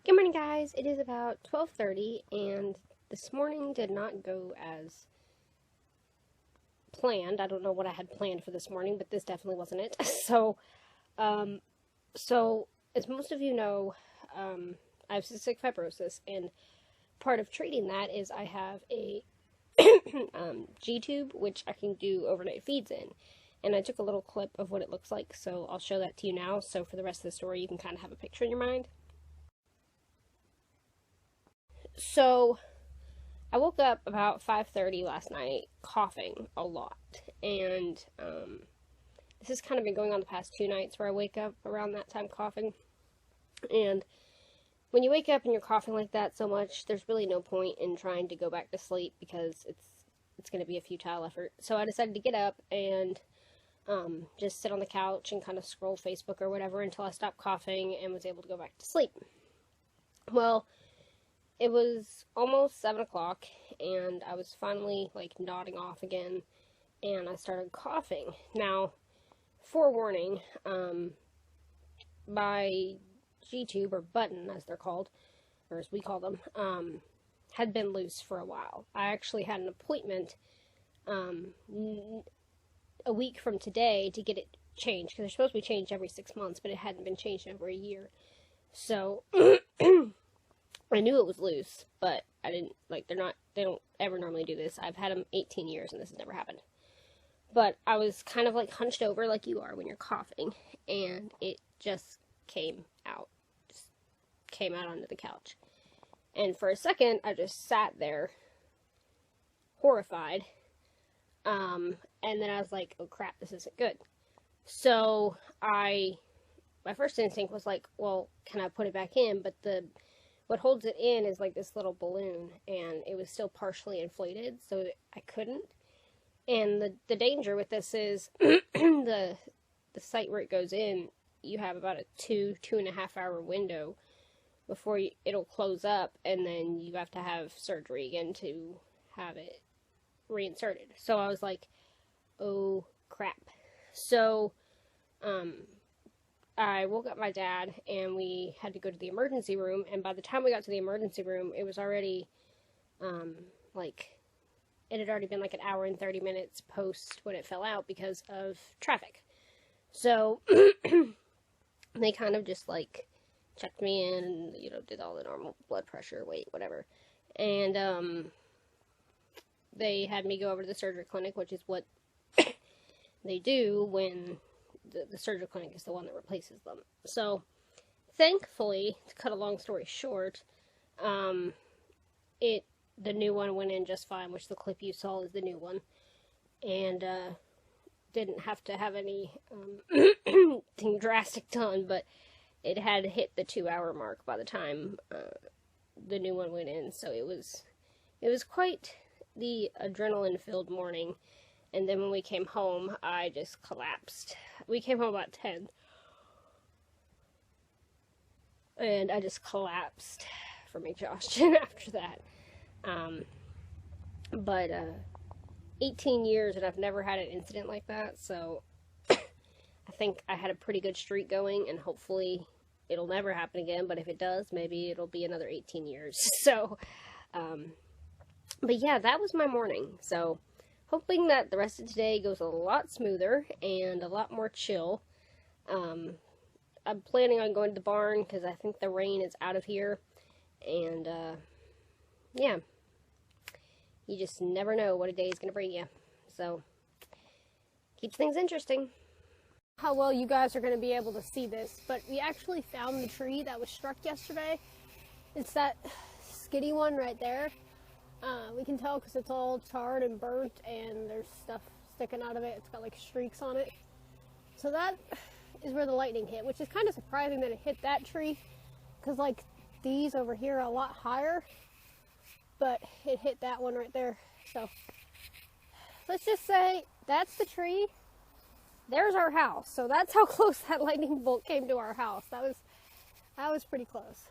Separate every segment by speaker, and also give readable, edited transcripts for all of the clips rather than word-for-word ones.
Speaker 1: Good morning, guys. It is about 12:30, and this morning did not go as planned. I don't know what I had planned for this morning, but this definitely wasn't it. Um, so as most of you know, I have cystic fibrosis, and part of treating that is I have a G-tube, which I can do overnight feeds in. And I took a little clip of what it looks like, so I'll show that to you now. So for the rest of the story, you can kind of have a picture in your mind. So I woke up about 5:30 last night coughing a lot, and this has kind of been going on the past 2 nights where I wake up around that time coughing. And when you wake up and you're coughing like that so much, there's really no point in trying to go back to sleep because it's going to be a futile effort. So I decided to get up and just sit on the couch and kind of scroll Facebook or whatever until I stopped coughing and was able to go back to sleep. Well, it was almost 7 o'clock, and I was finally, nodding off again, and I started coughing. Now, forewarning, my G-tube, or button, as they're called, or as we call them, had been loose for a while. I actually had an appointment, a week from today to get it changed, because they're supposed to be changed every 6 months, but it hadn't been changed in over a year. So I knew it was loose, but I didn't, they don't ever normally do this. I've had them 18 years and this has never happened. But I was kind of hunched over like you are when you're coughing, and it just came out onto the couch. And for a second, I just sat there, horrified, and then I was like, oh crap, this isn't good. So my first instinct was well, can I put it back in? But what holds it in is this little balloon, and it was still partially inflated, so I couldn't. And the danger with this is the site where it goes in, you have about a 2.5 hour window before it'll close up, and then you have to have surgery again to have it reinserted. So I was like, oh crap. So I woke up my dad, and we had to go to the emergency room, and by the time we got to the emergency room, it was already, it had already been an hour and 30 minutes post when it fell out because of traffic. So, they kind of just, checked me in and, did all the normal blood pressure, weight, whatever. And, they had me go over to the surgery clinic, which is what they do when the surgery clinic is the one that replaces them. So, thankfully, to cut a long story short, the new one went in just fine, which the clip you saw is the new one, and didn't have to have any thing drastic done, but it had hit the 2-hour mark by the time the new one went in. So it was quite the adrenaline-filled morning. And then when we came home, I just collapsed. We came home about 10. And I just collapsed from exhaustion after that. But 18 years and I've never had an incident like that. So I think I had a pretty good streak going, and hopefully it'll never happen again. But if it does, maybe it'll be another 18 years. So, but yeah, that was my morning. So, hoping that the rest of today goes a lot smoother and a lot more chill. I'm planning on going to the barn because I think the rain is out of here. And, yeah. You just never know what a day is going to bring you. So, keeps things interesting. How well you guys are going to be able to see this, but we actually found the tree that was struck yesterday. It's that skinny one right there. We can tell because it's all charred and burnt, and there's stuff sticking out of it. It's got streaks on it. So that is where the lightning hit, which is kind of surprising that it hit that tree, because these over here are a lot higher, but it hit that one right there. So let's just say that's the tree. There's our house. So that's how close that lightning bolt came to our house. That was pretty close.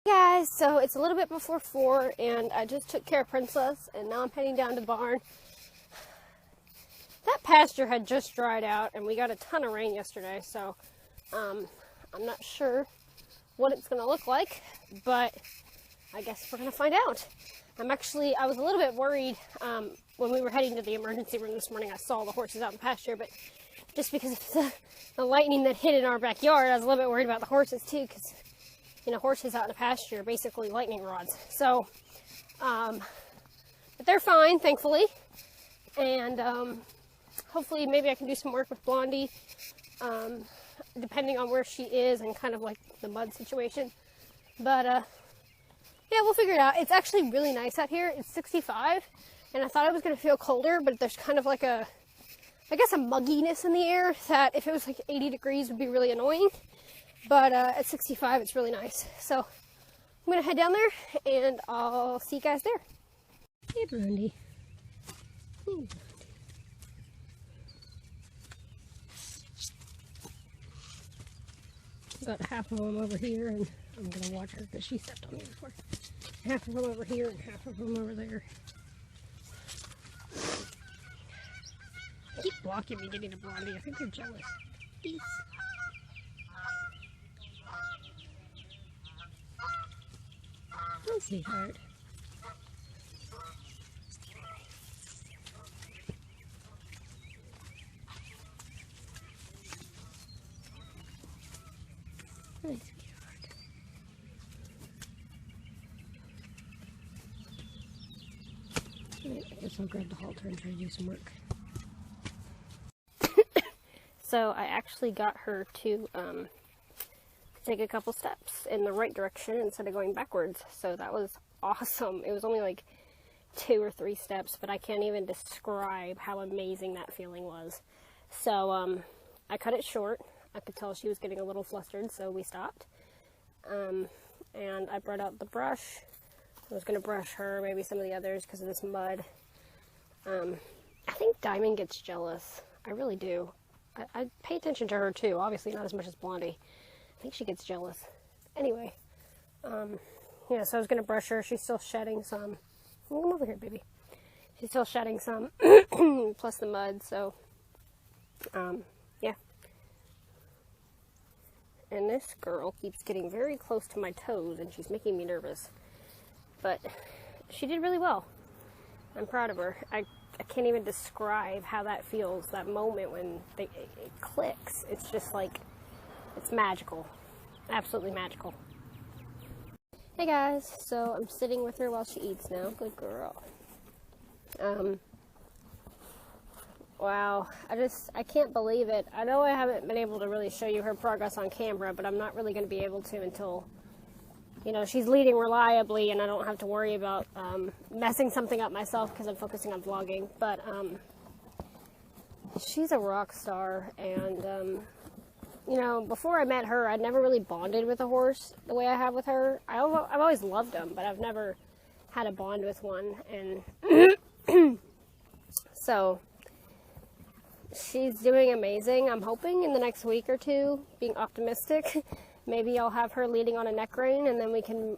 Speaker 1: Guys, so it's a little bit before 4, and I just took care of Princess, and now I'm heading down to the barn. That pasture had just dried out, and we got a ton of rain yesterday, so I'm not sure what it's going to look like, but I guess we're going to find out. I was a little bit worried when we were heading to the emergency room this morning. I saw the horses out in the pasture, but just because of the lightning that hit in our backyard, I was a little bit worried about the horses too, because, you know, horses out in the pasture are basically lightning rods. So, but they're fine, thankfully, and hopefully maybe I can do some work with Blondie, depending on where she is and kind of like the mud situation. But yeah, we'll figure it out. It's actually really nice out here. It's 65, and I thought it was going to feel colder, but there's kind of like I guess a mugginess in the air that if it was like 80 degrees would be really annoying. But at 65, it's really nice. So I'm going to head down there, and I'll see you guys there. Hey, Blondie. Hey, Blondie. Got half of them over here, and I'm going to watch her because she stepped on me before. Half of them over here and half of them over there. Keep blocking me getting to Blondie. I think they're jealous. Peace. Oh, sweetheart. Hi, sweetheart. Alright, I guess I'll grab the halter and try to do some work. So I actually got her to take a couple steps in the right direction instead of going backwards. So that was awesome. It was only like 2 or 3 steps, but I can't even describe how amazing that feeling was. So I cut it short. I could tell she was getting a little flustered, so we stopped. And I brought out the brush. I was going to brush her, maybe some of the others because of this mud. I think Diamond gets jealous. I really do. I pay attention to her too, obviously not as much as Blondie. I think she gets jealous. Anyway, yeah, so I was going to brush her. She's still shedding some. Come over here, baby. She's still shedding some, plus the mud, so, yeah. And this girl keeps getting very close to my toes, and she's making me nervous. But she did really well. I'm proud of her. I can't even describe how that feels, that moment when it clicks. It's just like, it's magical. Absolutely magical. Hey guys, so I'm sitting with her while she eats now. Good girl. Wow, I can't believe it. I know I haven't been able to really show you her progress on camera, but I'm not really going to be able to until, you know, she's leading reliably and I don't have to worry about messing something up myself because I'm focusing on vlogging. But she's a rock star, and you know, before I met her, I'd never really bonded with a horse the way I have with her. I've always loved them, but I've never had a bond with one, and so she's doing amazing. I'm hoping in the next week or two, being optimistic, maybe I'll have her leading on a neck rein, and then we can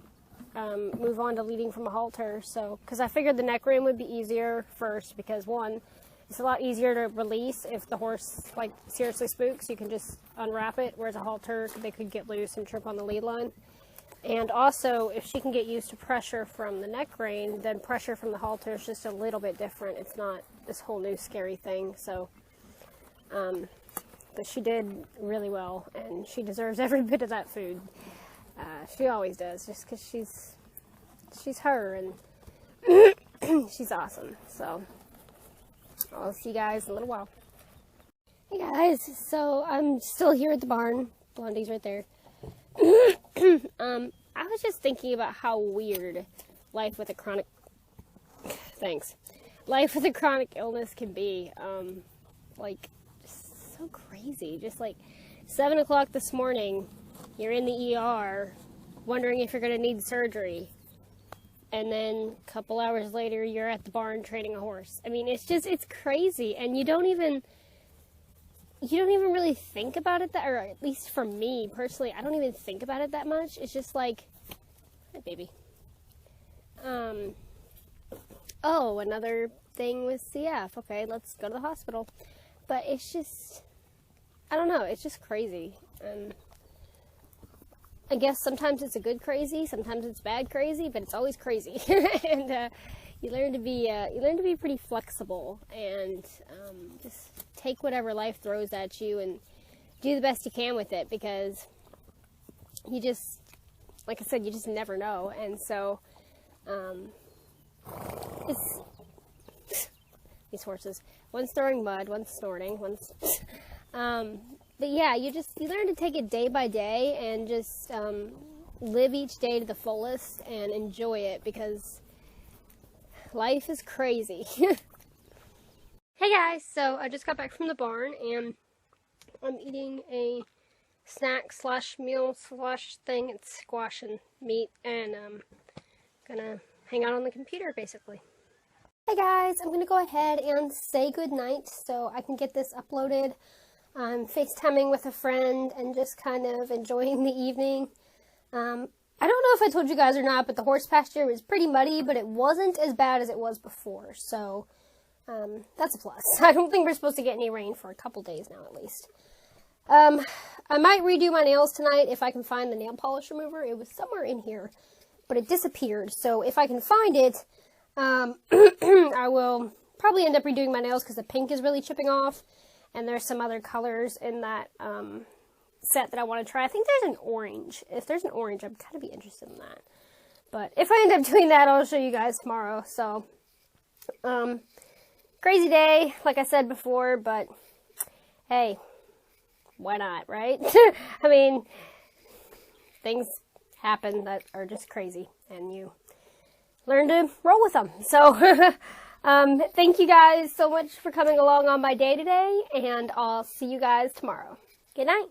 Speaker 1: move on to leading from a halter. So, because I figured the neck rein would be easier first, because one, it's a lot easier to release if the horse, like, seriously spooks. You can just unwrap it, whereas a halter, they could get loose and trip on the lead line. And also, if she can get used to pressure from the neck rein, then pressure from the halter is just a little bit different. It's not this whole new scary thing. So, but she did really well, and she deserves every bit of that food. She always does, just because she's her, and she's awesome. So I'll see you guys in a little while. Hey guys, so I'm still here at the barn. Blondie's right there. I was just thinking about how weird life with a chronic illness can be. Like, so crazy. Just like 7 o'clock this morning, you're in the ER wondering if you're going to need surgery, and then a couple hours later you're at the barn training a horse. I mean, it's crazy, and you don't even really think about it, or at least for me personally, I don't even think about it that much. It's just like, hi baby. Oh, another thing with CF. Okay, let's go to the hospital. But it's just, I don't know, it's just crazy. I guess sometimes it's a good crazy, sometimes it's bad crazy, but it's always crazy. And you learn to be pretty flexible and just take whatever life throws at you and do the best you can with it, because you just, like I said, you just never know. And so it's these horses, one's throwing mud, one's snorting, one's but yeah, you learn to take it day by day and just live each day to the fullest and enjoy it, because life is crazy. Hey guys, so I just got back from the barn and I'm eating a snack slash meal slash thing. It's squash and meat, and gonna hang out on the computer basically. Hey guys, I'm gonna go ahead and say goodnight so I can get this uploaded. I'm FaceTiming with a friend and just kind of enjoying the evening. I don't know if I told you guys or not, but the horse pasture was pretty muddy, but it wasn't as bad as it was before, so that's a plus. I don't think we're supposed to get any rain for a couple days now, at least. I might redo my nails tonight if I can find the nail polish remover. It was somewhere in here, but it disappeared, so if I can find it, I will probably end up redoing my nails because the pink is really chipping off. And there's some other colors in that set that I want to try. I think there's an orange. If there's an orange, I'm kind of be interested in that. But if I end up doing that, I'll show you guys tomorrow. So, crazy day, like I said before, but hey, why not, right? I mean, things happen that are just crazy, and you learn to roll with them. So, thank you guys so much for coming along on my day today, and I'll see you guys tomorrow. Good night.